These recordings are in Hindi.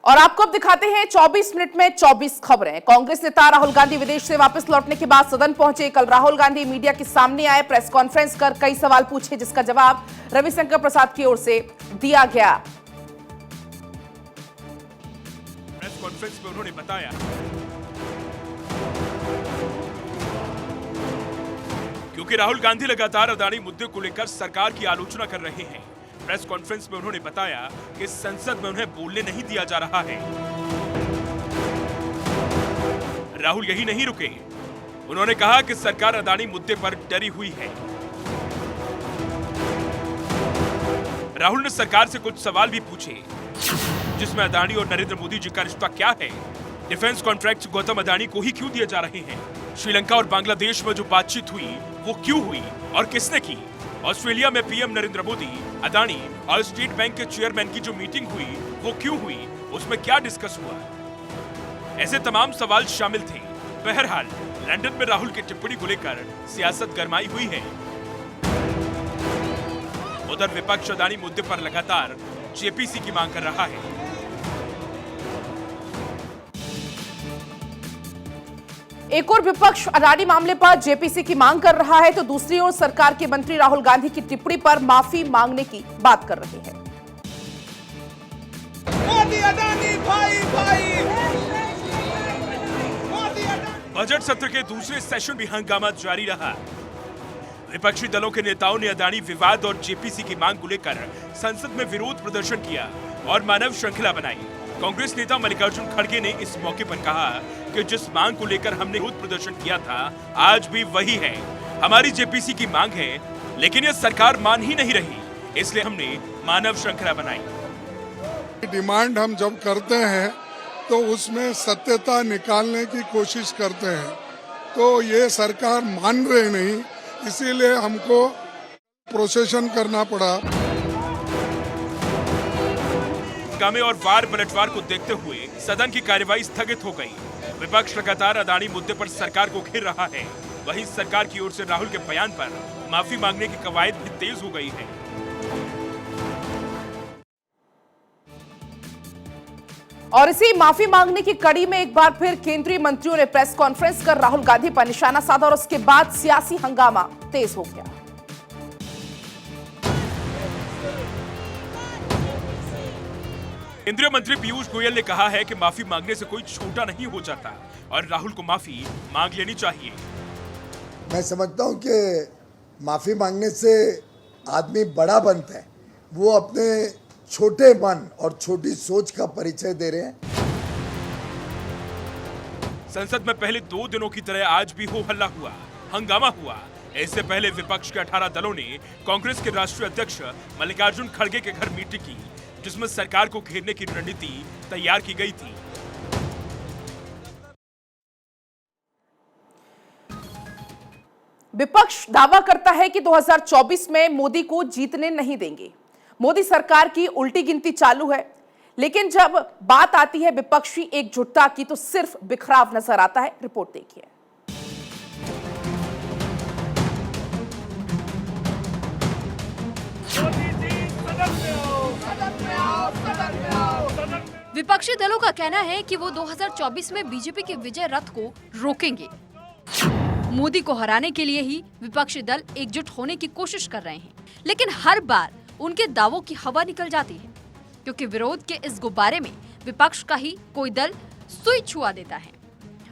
और आपको अब दिखाते हैं 24 मिनट में 24 खबरें। कांग्रेस नेता राहुल गांधी विदेश से वापस लौटने के बाद सदन पहुंचे। कल राहुल गांधी मीडिया के सामने आए, प्रेस कॉन्फ्रेंस कर कई सवाल पूछे, जिसका जवाब रविशंकर प्रसाद की ओर से दिया गया। प्रेस कॉन्फ्रेंस में उन्होंने बताया क्योंकि राहुल गांधी लगातार अदानी मुद्दे को लेकर सरकार की आलोचना कर रहे हैं। प्रेस कॉन्फ्रेंस में उन्होंने बताया कि संसद में उन्हें बोलने नहीं दिया जा रहा है। राहुल यही नहीं रुके, उन्होंने कहा कि सरकार अदानी मुद्दे पर डरी हुई है। राहुल ने सरकार से कुछ सवाल भी पूछे, जिसमें अदानी और नरेंद्र मोदी जी का रिश्ता क्या है, डिफेंस कॉन्ट्रैक्ट गौतम अदानी को ही क्यों दिए जा रहे हैं, श्रीलंका और बांग्लादेश में जो बातचीत हुई वो क्यों हुई और किसने की, ऑस्ट्रेलिया में पीएम नरेंद्र मोदी, अदानी और स्टेट बैंक के चेयरमैन की जो मीटिंग हुई वो क्यों हुई, उसमें क्या डिस्कस हुआ, ऐसे तमाम सवाल शामिल थे। बहरहाल लंदन में राहुल की टिप्पणी को लेकर सियासत गरमाई हुई है। उधर विपक्ष अदानी मुद्दे पर लगातार जेपीसी की मांग कर रहा है। एक और विपक्ष अदानी मामले पर जेपीसी की मांग कर रहा है, तो दूसरी ओर सरकार के मंत्री राहुल गांधी की टिप्पणी पर माफी मांगने की बात कर रहे हैं। मोदी अदानी भाई भाई। बजट सत्र के दूसरे सेशन में हंगामा जारी रहा। विपक्षी दलों के नेताओं ने अदानी विवाद और जेपीसी की मांग को लेकर संसद में विरोध प्रदर्शन किया और मानव श्रृंखला बनाई। कांग्रेस नेता मल्लिकार्जुन खड़गे ने इस मौके पर कहा कि जिस मांग को लेकर हमने विरोध प्रदर्शन किया था, आज भी वही है। हमारी जेपीसी की मांग है, लेकिन यह सरकार मान ही नहीं रही, इसलिए हमने मानव श्रृंखला बनाई। डिमांड हम जब करते हैं तो उसमें सत्यता निकालने की कोशिश करते हैं, तो ये सरकार मान रही नहीं, इसीलिए हमको प्रोसेशन करना पड़ा। हंगामे और वार पलटवार को देखते हुए सदन की कार्यवाही स्थगित हो गई। विपक्ष लगातार अदानी मुद्दे पर सरकार को घेर रहा है। वहीं सरकार की ओर से राहुल के बयान पर माफी मांगने की कवायद भी तेज हो गई है। और इसी माफी मांगने की कड़ी में एक बार फिर केंद्रीय मंत्रियों ने प्रेस कॉन्फ्रेंस कर राहुल गांधी पर निशाना साधा और उसके बाद सियासी हंगामा तेज हो गया। केंद्रीय मंत्री पीयूष गोयल ने कहा है कि माफी मांगने से कोई छोटा नहीं हो जाता और राहुल को माफी मांग लेनी चाहिए। मैं समझता हूं कि माफी मांगने से आदमी बड़ा बनता है। वो अपने छोटे मन और छोटी सोच का परिचय दे रहे हैं। संसद में पहले 2 दिनों की तरह आज भी हो हल्ला हुआ, हंगामा हुआ। इससे पहले विपक्ष के 18 दलों ने कांग्रेस के राष्ट्रीय अध्यक्ष मल्लिकार्जुन खड़गे के घर मीटिंग की, जिसमें सरकार को घेरने की रणनीति तैयार की गई थी। विपक्ष दावा करता है कि 2024 में मोदी को जीतने नहीं देंगे। मोदी सरकार की उल्टी गिनती चालू है, लेकिन जब बात आती है विपक्षी एकजुटता की तो सिर्फ बिखराव नजर आता है। रिपोर्ट देखिए। विपक्षी दलों का कहना है कि वो 2024 में बीजेपी के विजय रथ को रोकेंगे। मोदी को हराने के लिए ही विपक्षी दल एकजुट होने की कोशिश कर रहे हैं, लेकिन हर बार उनके दावों की हवा निकल जाती है, क्योंकि विरोध के इस गुब्बारे में विपक्ष का ही कोई दल सुई छुआ देता है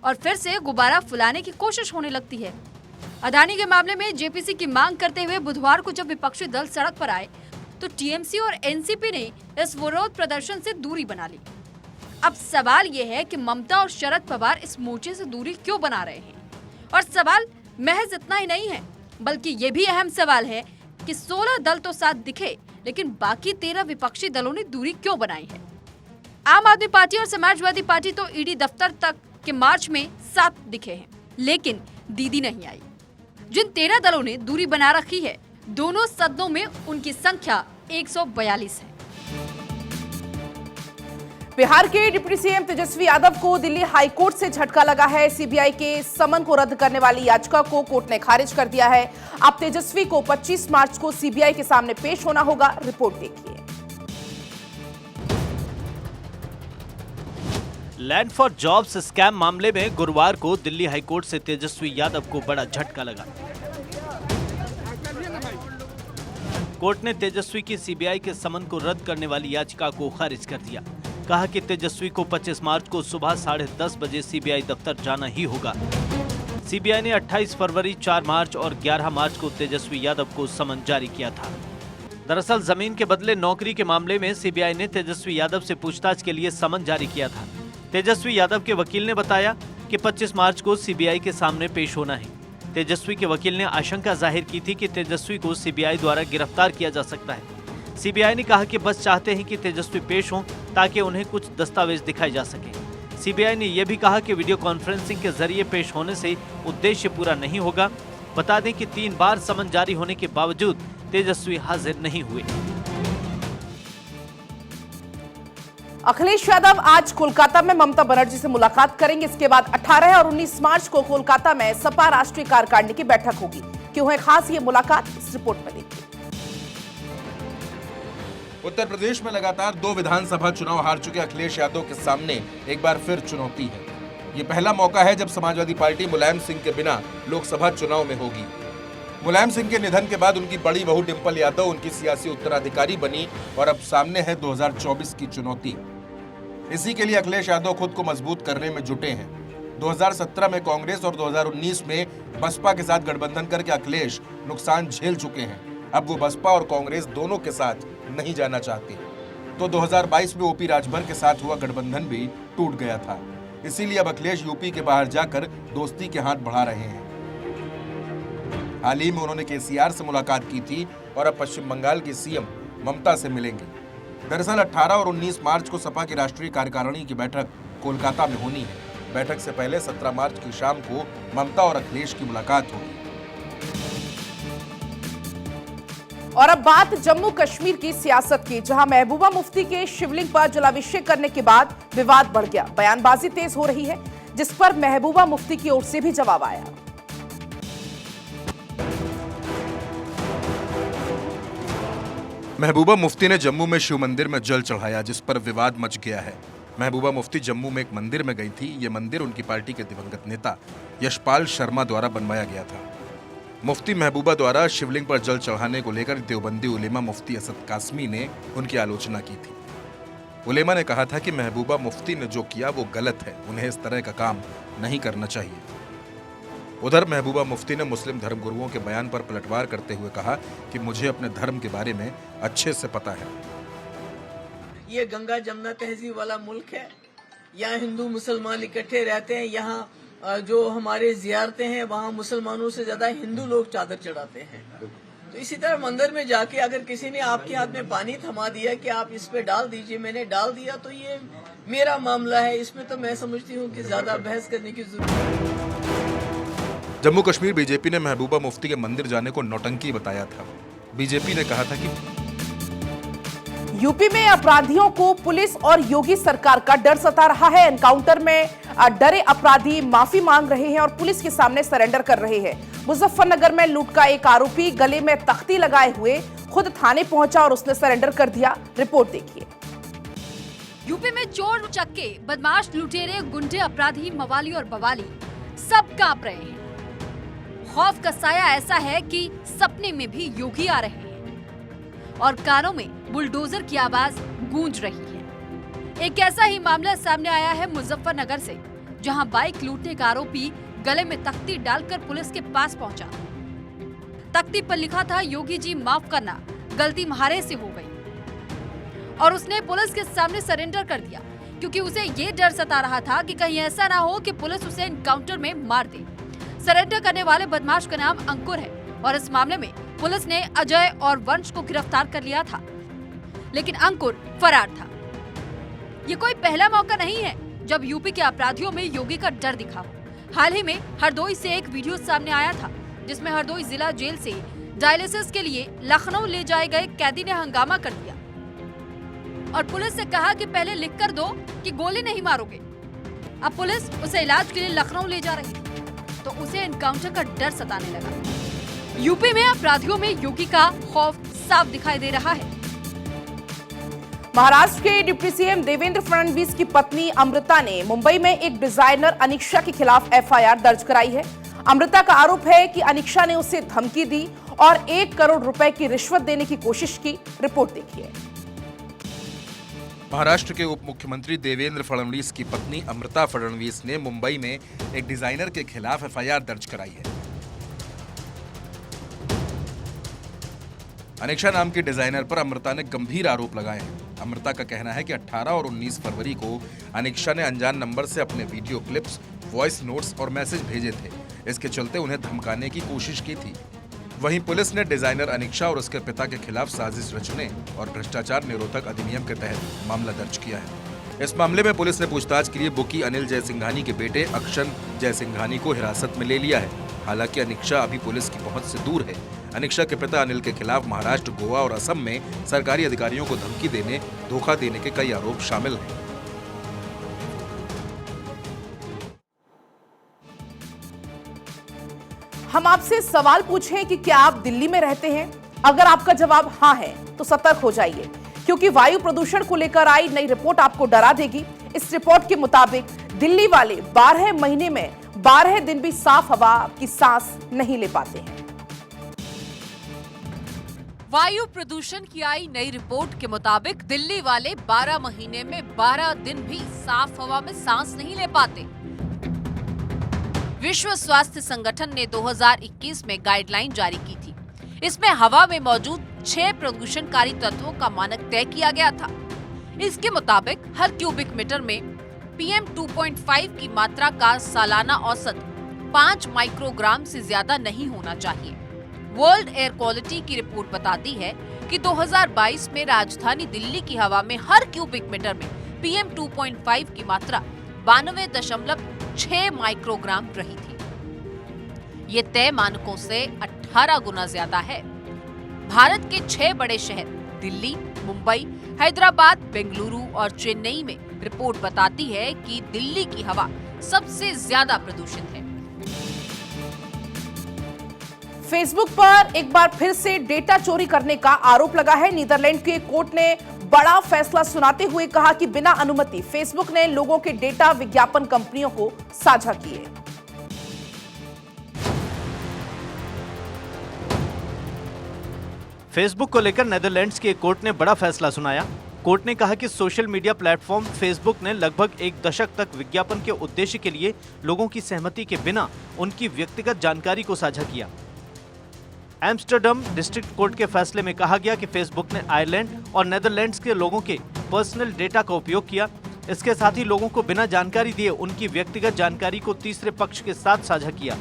और फिर से गुब्बारा फुलाने की कोशिश होने लगती है। अदानी के मामले में जेपीसी की मांग करते हुए बुधवार को जब विपक्षी दल सड़क पर आए तो टीएमसी और एनसीपी ने इस विरोध प्रदर्शन से दूरी बना ली। अब सवाल ये है कि ममता और शरद पवार इस मोर्चे से दूरी क्यों बना रहे हैं? और सवाल महज इतना ही नहीं है, बल्कि ये भी अहम सवाल है कि 16 दल तो साथ दिखे, लेकिन बाकी 13 विपक्षी दलों ने दूरी क्यों बनाई है? आम आदमी पार्टी और समाजवादी पार्टी तो ईडी दफ्तर तक के मार्च में साथ दिखे हैं, लेकिन दीदी नहीं आई। जिन 13 दलों ने दूरी बना रखी है, दोनों सदनों में उनकी संख्या 142 है। बिहार के डिप्टी सीएम तेजस्वी यादव को दिल्ली हाईकोर्ट से झटका लगा है। सीबीआई के समन को रद्द करने वाली याचिका को कोर्ट ने खारिज कर दिया है। अब तेजस्वी को 25 मार्च को सीबीआई के सामने पेश होना होगा। रिपोर्ट देखिए। लैंड फॉर जॉब्स स्कैम मामले में गुरुवार को दिल्ली हाईकोर्ट से तेजस्वी यादव को बड़ा झटका लगा। कोर्ट ने तेजस्वी की सीबीआई के समन को रद्द करने वाली याचिका को खारिज कर दिया। कहा कि तेजस्वी को 25 मार्च को सुबह 10:30 बजे सीबीआई दफ्तर जाना ही होगा। सीबीआई ने 28 फरवरी, 4 मार्च और 11 मार्च को तेजस्वी यादव को समन जारी किया था। दरअसल जमीन के बदले नौकरी के मामले में सीबीआई ने तेजस्वी यादव से पूछताछ के लिए समन जारी किया था। तेजस्वी यादव के वकील ने बताया कि 25 मार्च को सीबीआई के सामने पेश होना है। तेजस्वी के वकील ने आशंका जाहिर की थी कि तेजस्वी को सीबीआई द्वारा गिरफ्तार किया जा सकता है। सीबीआई ने कहा कि बस चाहते हैं कि तेजस्वी पेश हों ताकि उन्हें कुछ दस्तावेज दिखाए जा सके। सीबीआई ने यह भी कहा कि वीडियो कॉन्फ्रेंसिंग के जरिए पेश होने से उद्देश्य पूरा नहीं होगा। बता दें कि 3 बार समन जारी होने के बावजूद तेजस्वी हाजिर नहीं हुए। अखिलेश यादव आज कोलकाता में ममता बनर्जी से मुलाकात करेंगे। इसके बाद 18 और 19 मार्च को कोलकाता में सपा राष्ट्रीय कार्यकारिणी की बैठक होगी। क्यों है खास ये मुलाकात, इस रिपोर्ट में देखिए। उत्तर प्रदेश में लगातार 2 विधानसभा चुनाव हार चुके अखिलेश यादव के सामने एक बार फिर चुनौती है। ये पहला मौका है जब समाजवादी पार्टी मुलायम सिंह के बिना लोकसभा चुनाव में होगी। मुलायम सिंह के निधन के बाद उनकी बड़ी बहू डिंपल यादव उनकी सियासी उत्तराधिकारी बनी और अब सामने है 2024 की चुनौती। इसी के लिए अखिलेश यादव खुद को मजबूत करने में जुटे हैं। 2017 में कांग्रेस और 2019 में बसपा के साथ गठबंधन करके अखिलेश नुकसान झेल चुके हैं। अब वो बसपा और कांग्रेस दोनों के साथ नहीं जाना चाहते। तो 2022 में ओपी राजभर के साथ हुआ गठबंधन भी टूट गया था। इसीलिए अब अखिलेश यूपी के बाहर जाकर दोस्ती के हाथ बढ़ा रहे हैं। हाल ही में उन्होंने केसीआर से मुलाकात की थी और अब पश्चिम बंगाल की सीएम ममता से मिलेंगे। दरअसल 18 और 19 मार्च को सपा की राष्ट्रीय कार्यकारिणी की बैठक कोलकाता में होनी है। बैठक से पहले 17 मार्च की शाम को ममता और अखिलेश की मुलाकात होगी। और अब बात जम्मू कश्मीर की सियासत की, जहां महबूबा मुफ्ती के शिवलिंग पर जलाभिषेक करने के बाद विवाद बढ़ गया। बयानबाजी तेज हो रही है, जिस पर महबूबा मुफ्ती की ओर से भी जवाब आया। महबूबा मुफ्ती ने जम्मू में शिव मंदिर में जल चढ़ाया, जिस पर विवाद मच गया है। महबूबा मुफ्ती जम्मू में एक मंदिर में गई थी। ये मंदिर उनकी पार्टी के दिवंगत नेता यशपाल शर्मा द्वारा बनवाया गया था। मुफ्ती महबूबा द्वारा शिवलिंग पर जल चढ़ाने को लेकर देवबंदी उलेमा मुफ्ती असद कासमी ने उनकी आलोचना की थी। उलेमा ने कहा था कि महबूबा मुफ्ती ने जो किया वो गलत है, उन्हें इस तरह का काम नहीं करना चाहिए। उधर महबूबा मुफ्ती ने मुस्लिम धर्मगुरुओं के बयान पर पलटवार करते हुए कहा कि मुझे अपने धर्म के बारे में अच्छे से पता है। ये गंगा जमुना तहजीब वाला मुल्क है। यहाँ हिंदू मुसलमान इकट्ठे रहते हैं। यहाँ जो हमारे जियारतें हैं वहाँ मुसलमानों से ज्यादा हिंदू लोग चादर चढ़ाते हैं। तो इसी तरह मंदिर में जाके अगर किसी ने आपके हाथ में पानी थमा दिया कि आप इस पे डाल दीजिए, मैंने डाल दिया, तो ये मेरा मामला है। इसमें तो मैं समझती हूँ कि ज्यादा बहस करने की जरूरत नहीं। जम्मू कश्मीर बीजेपी ने महबूबा मुफ्ती के मंदिर जाने को नौटंकी बताया था। बीजेपी ने कहा था कि यूपी में अपराधियों को पुलिस और योगी सरकार का डर सता रहा है। एनकाउंटर में डरे अपराधी माफी मांग रहे हैं और पुलिस के सामने सरेंडर कर रहे हैं। मुजफ्फरनगर में लूट का एक आरोपी गले में तख्ती लगाए हुए खुद थाने पहुंचा और उसने सरेंडर कर दिया। रिपोर्ट देखिए। यूपी में चोर चक्के, बदमाश, लुटेरे, गुंडे, अपराधी, मवाली और बवाली सब कांप रहे हैं। खौफ का साया ऐसा है कि सपने में भी योगी आ रहे हैं और कानों में बुलडोजर की आवाज गूंज रही है। एक ऐसा ही मामला सामने आया है मुजफ्फरनगर से, जहां बाइक लूटने का आरोपी गले में तख्ती डालकर पुलिस के पास पहुंचा। तख्ती पर लिखा था, योगी जी माफ करना, गलती म्हारे से हो गई। और उसने पुलिस के सामने सरेंडर कर दिया, क्योंकि उसे ये डर सता रहा था कि कहीं ऐसा ना हो कि पुलिस उसे एनकाउंटर में मार दे। सरेंडर करने वाले बदमाश का नाम अंकुर है और इस मामले में पुलिस ने अजय और वंश को गिरफ्तार कर लिया था, लेकिन अंकुर फरार था। ये कोई पहला मौका नहीं है जब यूपी के अपराधियों में योगी का डर दिखा। हाल ही में हरदोई से एक वीडियो सामने आया था, जिसमें हरदोई जिला जेल से डायलिसिस के लिए लखनऊ ले जाए गए कैदी ने हंगामा कर दिया और पुलिस से कहा कि पहले लिख कर दो कि गोली नहीं मारोगे। अब पुलिस उसे इलाज के लिए लखनऊ ले जा रही थी, तो उसे एनकाउंटर का डर सताने लगा। यूपी में अपराधियों में योगी का खौफ साफ दिखाई दे रहा है। महाराष्ट्र के डिप्टी सीएम देवेंद्र फडणवीस की पत्नी अमृता ने मुंबई में एक डिजाइनर अनिक्षा के खिलाफ एफआईआर दर्ज कराई है। अमृता का आरोप है कि अनिक्षा ने उसे धमकी दी और 1 करोड़ रुपए की रिश्वत देने की कोशिश की। रिपोर्ट देखिए। महाराष्ट्र के उप मुख्यमंत्री देवेंद्र फडणवीस की पत्नी अमृता फडणवीस ने मुंबई में एक डिजाइनर के खिलाफ एफआईआर दर्ज कराई है। अनिक्षा नाम की डिजाइनर पर अमृता ने गंभीर आरोप लगाए हैं। अमृता का कहना है कि 18 और 19 फरवरी को अनिक्षा ने अनजान नंबर से अपने वीडियो क्लिप्स, वॉइस नोट्स और मैसेज भेजे थे। इसके चलते उन्हें धमकाने की कोशिश की थी। वहीं पुलिस ने डिजाइनर अनिक्षा और उसके पिता के खिलाफ साजिश रचने और भ्रष्टाचार निरोधक अधिनियम के तहत मामला दर्ज किया है। इस मामले में पुलिस ने पूछताछ के लिए बुकी अनिल जयसिंघानी के बेटे अक्षन जयसिंघानी को हिरासत में ले लिया है। हालांकि अनिक्षा अभी पुलिस की पहुंच से दूर है। अनिक्षा के पिता अनिल के खिलाफ महाराष्ट्र, गोवा और असम में सरकारी अधिकारियों को धमकी देने, धोखा देने के कई आरोप शामिल हैं। हम आपसे सवाल पूछें कि क्या आप दिल्ली में रहते हैं? अगर आपका जवाब हाँ है तो सतर्क हो जाइए, क्योंकि वायु प्रदूषण को लेकर आई नई रिपोर्ट आपको डरा देगी। इस रिपोर्ट के मुताबिक दिल्ली वाले 12 महीने में 12 दिन भी साफ हवा की सांस नहीं ले पाते हैं। वायु प्रदूषण की आई नई रिपोर्ट के मुताबिक दिल्ली वाले 12 महीने में 12 दिन भी साफ हवा में सांस नहीं ले पाते। विश्व स्वास्थ्य संगठन ने 2021 में गाइडलाइन जारी की थी। इसमें हवा में मौजूद 6 प्रदूषणकारी तत्वों का मानक तय किया गया था। इसके मुताबिक हर क्यूबिक मीटर में PM 2.5 की मात्रा का सालाना औसत 5 माइक्रोग्राम से ज्यादा नहीं होना चाहिए। वर्ल्ड एयर क्वालिटी की रिपोर्ट बताती है कि 2022 में राजधानी दिल्ली की हवा में हर क्यूबिक मीटर में PM 2.5 की मात्रा 92.6 माइक्रोग्राम रही थी। ये तय मानकों से 18 गुना ज्यादा है। भारत के 6 बड़े शहर दिल्ली, मुंबई, हैदराबाद, बेंगलुरु और चेन्नई में रिपोर्ट बताती है कि दिल्ली की हवा सबसे ज्यादा प्रदूषित है। फेसबुक पर एक बार फिर से डेटा चोरी करने का आरोप लगा है। नीदरलैंड के कोर्ट ने बड़ा फैसला सुनाते हुए कहा कि बिना अनुमति फेसबुक ने लोगों के डेटा विज्ञापन कंपनियों को साझा किए। फेसबुक को लेकर नेदरलैंड्स के कोर्ट ने बड़ा फैसला सुनाया। कोर्ट ने कहा कि सोशल मीडिया प्लेटफॉर्म फेसबुक ने लगभग 1 दशक तक विज्ञापन के उद्देश्य के लिए लोगों की सहमति के बिना उनकी व्यक्तिगत जानकारी को साझा किया। एम्स्टर्डम डिस्ट्रिक्ट कोर्ट के फैसले में कहा गया कि फेसबुक ने आयरलैंड और नेदरलैंड्स के लोगों के पर्सनल डेटा का उपयोग किया। इसके साथ ही लोगों को बिना जानकारी दिए उनकी व्यक्तिगत जानकारी को तीसरे पक्ष के साथ साझा किया।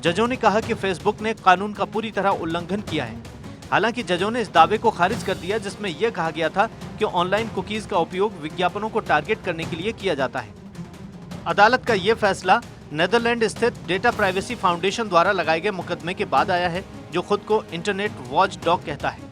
जजों ने कहा कि फेसबुक ने कानून का पूरी तरह उल्लंघन किया है। हालांकि जजों ने इस दावे को खारिज कर दिया, जिसमें यह कहा गया था कि ऑनलाइन कुकीज का उपयोग विज्ञापनों को टारगेट करने के लिए किया जाता है। अदालत का यह फैसला नेदरलैंड स्थित डेटा प्राइवेसी फाउंडेशन द्वारा लगाए गए मुकदमे के बाद आया है, जो खुद को इंटरनेट वॉच डॉग कहता है।